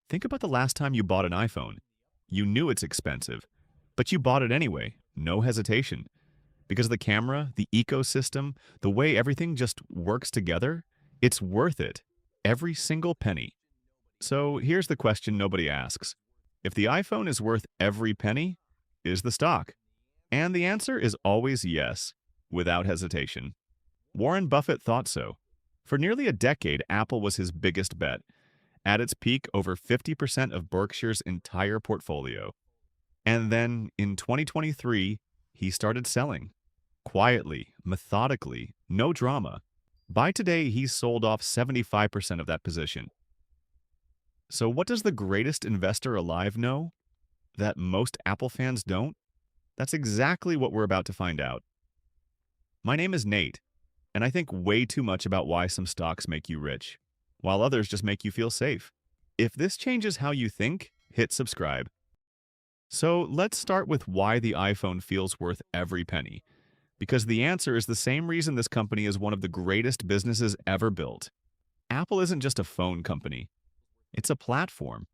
Think about the last time you bought an iPhone. You knew it's expensive, but you bought it anyway, no hesitation. Because the camera, the ecosystem, the way everything just works together, it's worth it. Every single penny. So here's the question nobody asks. If the iPhone is worth every penny, is the stock? And the answer is always yes, without hesitation. Warren Buffett thought so. For nearly a decade, Apple was his biggest bet. At its peak, over 50% of Berkshire's entire portfolio. And then, in 2023, he started selling. Quietly, methodically, no drama. By today, he's sold off 75% of that position. So what does the greatest investor alive know that most Apple fans don't? That's exactly what we're about to find out. My name is Nate, and I think way too much about why some stocks make you rich, while others just make you feel safe. If this changes how you think, hit subscribe. So let's start with why the iPhone feels worth every penny. Because the answer is the same reason this company is one of the greatest businesses ever built. Apple isn't just a phone company. It's a platform.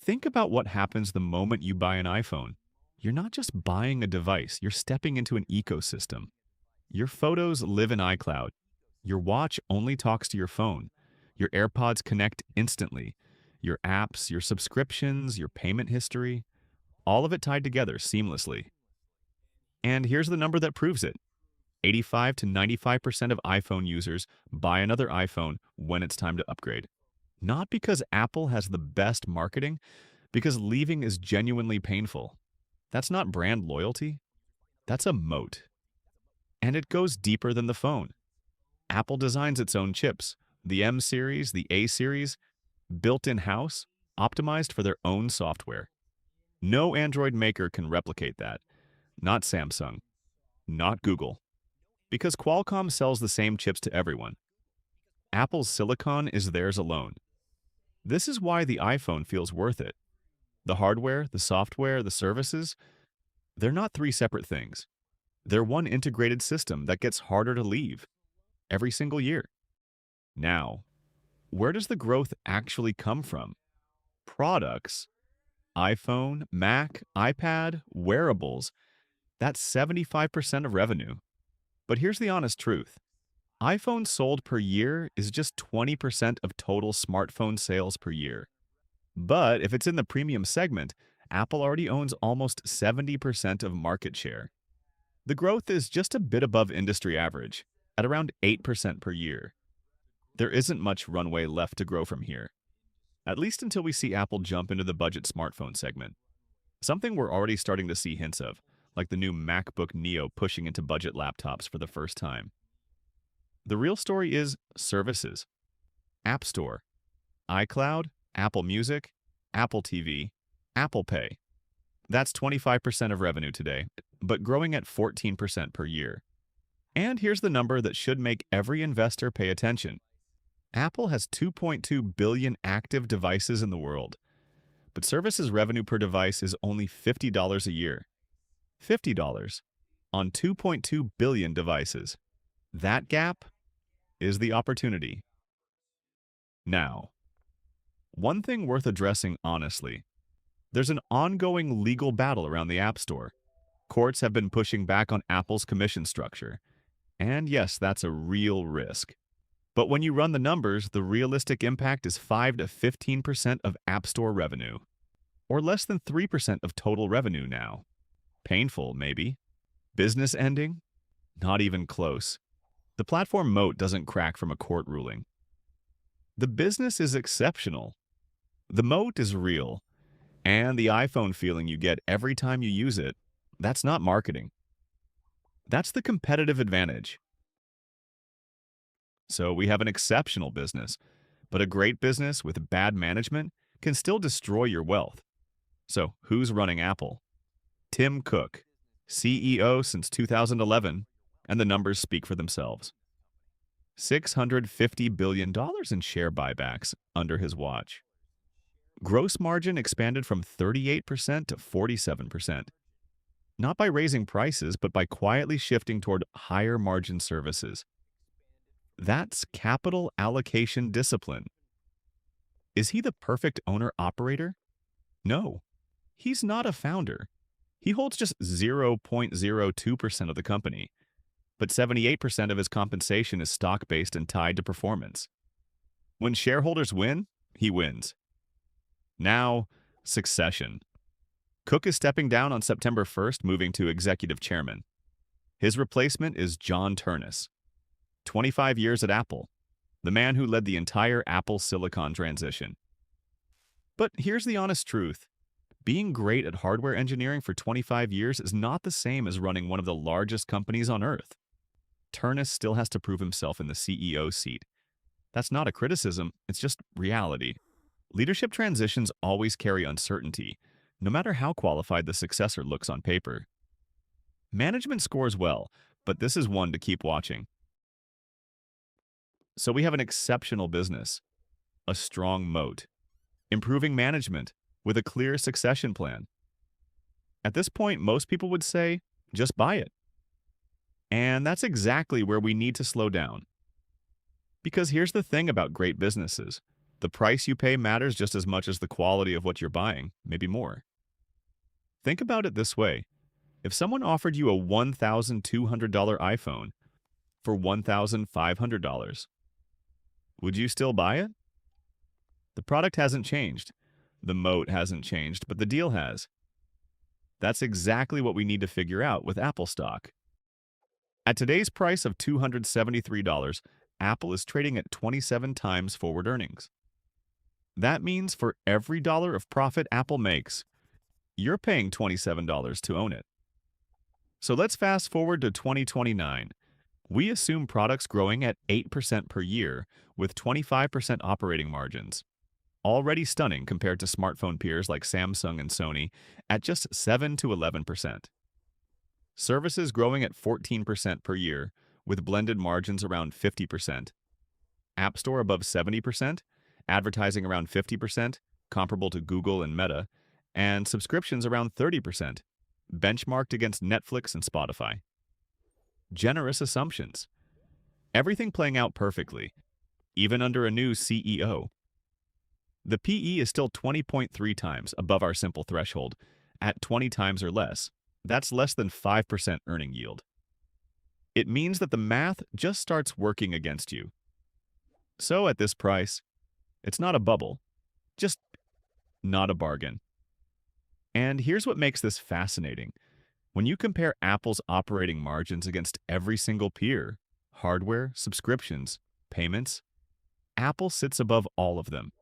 Think about what happens the moment you buy an iPhone. You're not just buying a device, you're stepping into an ecosystem. Your photos live in iCloud. Your watch only talks to your phone. Your AirPods connect instantly. Your apps, your subscriptions, your payment history, all of it tied together seamlessly. And here's the number that proves it. 85 to 95% of iPhone users buy another iPhone when it's time to upgrade. Not because Apple has the best marketing, because leaving is genuinely painful. That's not brand loyalty. That's a moat. And it goes deeper than the phone. Apple designs its own chips, the M series, the A series, built in-house, optimized for their own software. No Android maker can replicate that. Not Samsung. Not Google. Because Qualcomm sells the same chips to everyone. Apple's silicon is theirs alone. This is why the iPhone feels worth it. The hardware, the software, the services, they're not three separate things. They're one integrated system that gets harder to leave every single year. Now, where does the growth actually come from? Products. iPhone, Mac, iPad, wearables. That's 75% of revenue. But here's the honest truth. iPhones sold per year is just 20% of total smartphone sales per year. But if it's in the premium segment, Apple already owns almost 70% of market share. The growth is just a bit above industry average, at around 8% per year. There isn't much runway left to grow from here, at least until we see Apple jump into the budget smartphone segment. Something we're already starting to see hints of, like the new MacBook Neo pushing into budget laptops for the first time. The real story is services. App Store, iCloud, Apple Music, Apple TV, Apple Pay. That's 25% of revenue today, but growing at 14% per year. And here's the number that should make every investor pay attention. Apple has 2.2 billion active devices in the world, but services revenue per device is only $50 a year. $50 on 2.2 billion devices. That gap is the opportunity. Now, one thing worth addressing honestly. There's an ongoing legal battle around the App Store. Courts have been pushing back on Apple's commission structure. And yes, that's a real risk. But when you run the numbers, the realistic impact is 5 to 15% of App Store revenue. Or less than 3% of total revenue now. Painful, maybe. Business ending? Not even close. The platform moat doesn't crack from a court ruling. The business is exceptional. The moat is real. And the iPhone feeling you get every time you use it, that's not marketing. That's the competitive advantage. So we have an exceptional business, but a great business with bad management can still destroy your wealth. So who's running Apple? Tim Cook, CEO since 2011, and the numbers speak for themselves. $650 billion in share buybacks under his watch. Gross margin expanded from 38% to 47%. Not by raising prices, but by quietly shifting toward higher margin services. That's capital allocation discipline. Is he the perfect owner-operator? No, he's not a founder. He holds just 0.02% of the company, but 78% of his compensation is stock-based and tied to performance. When shareholders win, he wins. Now, succession. Cook is stepping down on September 1st, moving to executive chairman. His replacement is John Ternus, 25 years at Apple, the man who led the entire Apple Silicon transition. But here's the honest truth. Being great at hardware engineering for 25 years is not the same as running one of the largest companies on Earth. Ternus still has to prove himself in the CEO seat. That's not a criticism, it's just reality. Leadership transitions always carry uncertainty, no matter how qualified the successor looks on paper. Management scores well, but this is one to keep watching. So we have an exceptional business, a strong moat, improving management with a clear succession plan. At this point, most people would say, just buy it. And that's exactly where we need to slow down. Because here's the thing about great businesses. The price you pay matters just as much as the quality of what you're buying, maybe more. Think about it this way. If someone offered you a $1,200 iPhone for $1,500, would you still buy it? The product hasn't changed. The moat hasn't changed, but the deal has. That's exactly what we need to figure out with Apple stock. At today's price of $273, Apple is trading at 27 times forward earnings. That means for every dollar of profit Apple makes, you're paying $27 to own it. So let's fast forward to 2029. We assume products growing at 8% per year with 25% operating margins. Already stunning compared to smartphone peers like Samsung and Sony at just 7 to 11%. Services growing at 14% per year with blended margins around 50%. App Store above 70%, advertising around 50%, comparable to Google and Meta, and subscriptions around 30%, benchmarked against Netflix and Spotify. Generous assumptions. Everything playing out perfectly, even under a new CEO. The PE is still 20.3 times above our simple threshold, at 20 times or less. That's less than 5% earning yield. It means that the math just starts working against you. So at this price, it's not a bubble, just not a bargain. And here's what makes this fascinating. When you compare Apple's operating margins against every single peer, hardware, subscriptions, payments, Apple sits above all of them.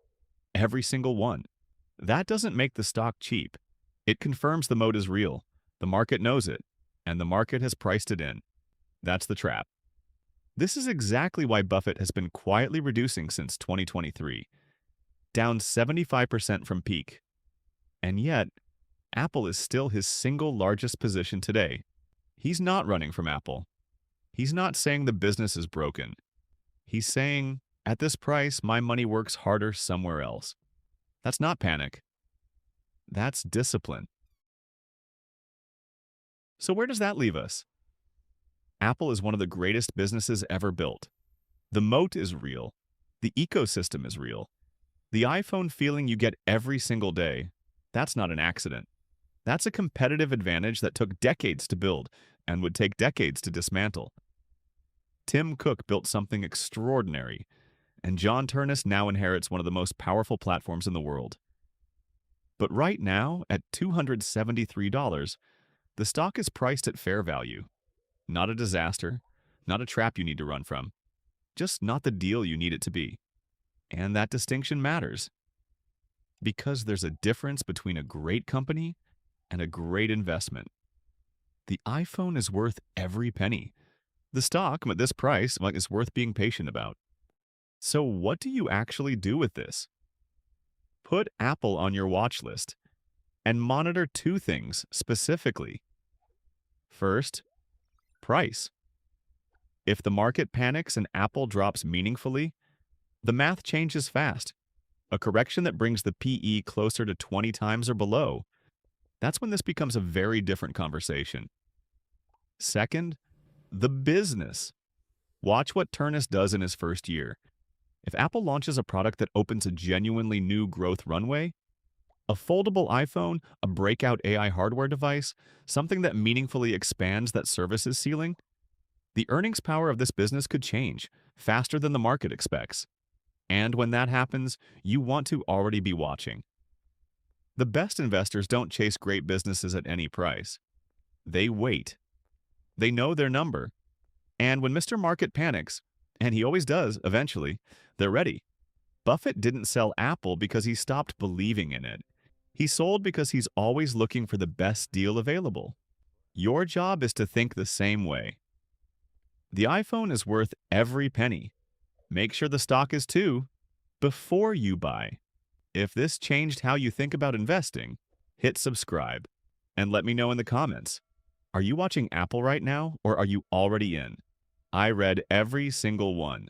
Every single one. That doesn't make the stock cheap. It confirms the moat is real. The market knows it, and the market has priced it in. That's the trap. This is exactly why Buffett has been quietly reducing since 2023, down 75% from peak. And yet, Apple is still his single largest position today. He's not running from Apple. He's not saying the business is broken. He's saying, at this price, my money works harder somewhere else. That's not panic. That's discipline. So where does that leave us? Apple is one of the greatest businesses ever built. The moat is real. The ecosystem is real. The iPhone feeling you get every single day, that's not an accident. That's a competitive advantage that took decades to build and would take decades to dismantle. Tim Cook built something extraordinary, and John Ternus now inherits one of the most powerful platforms in the world. But right now, at $273, the stock is priced at fair value. Not a disaster, not a trap you need to run from, just not the deal you need it to be. And that distinction matters, because there's a difference between a great company and a great investment. The iPhone is worth every penny. The stock at this price is worth being patient about. So what do you actually do with this? Put Apple on your watch list and monitor two things specifically. First, price. If the market panics and Apple drops meaningfully, the math changes fast. A correction that brings the PE closer to 20 times or below, that's when this becomes a very different conversation. Second, the business. Watch what Ternus does in his first year. If Apple launches a product that opens a genuinely new growth runway, a foldable iPhone, a breakout AI hardware device, something that meaningfully expands that services ceiling, the earnings power of this business could change faster than the market expects. And when that happens, you want to already be watching. The best investors don't chase great businesses at any price. They wait. They know their number. And when Mr. Market panics, and he always does eventually, they're ready. Buffett didn't sell Apple because he stopped believing in it. He sold because he's always looking for the best deal available. Your job is to think the same way. The iPhone is worth every penny. Make sure the stock is too before you buy. If this changed how you think about investing, hit subscribe and let me know in the comments. Are you watching Apple right now or are you already in? I read every single one.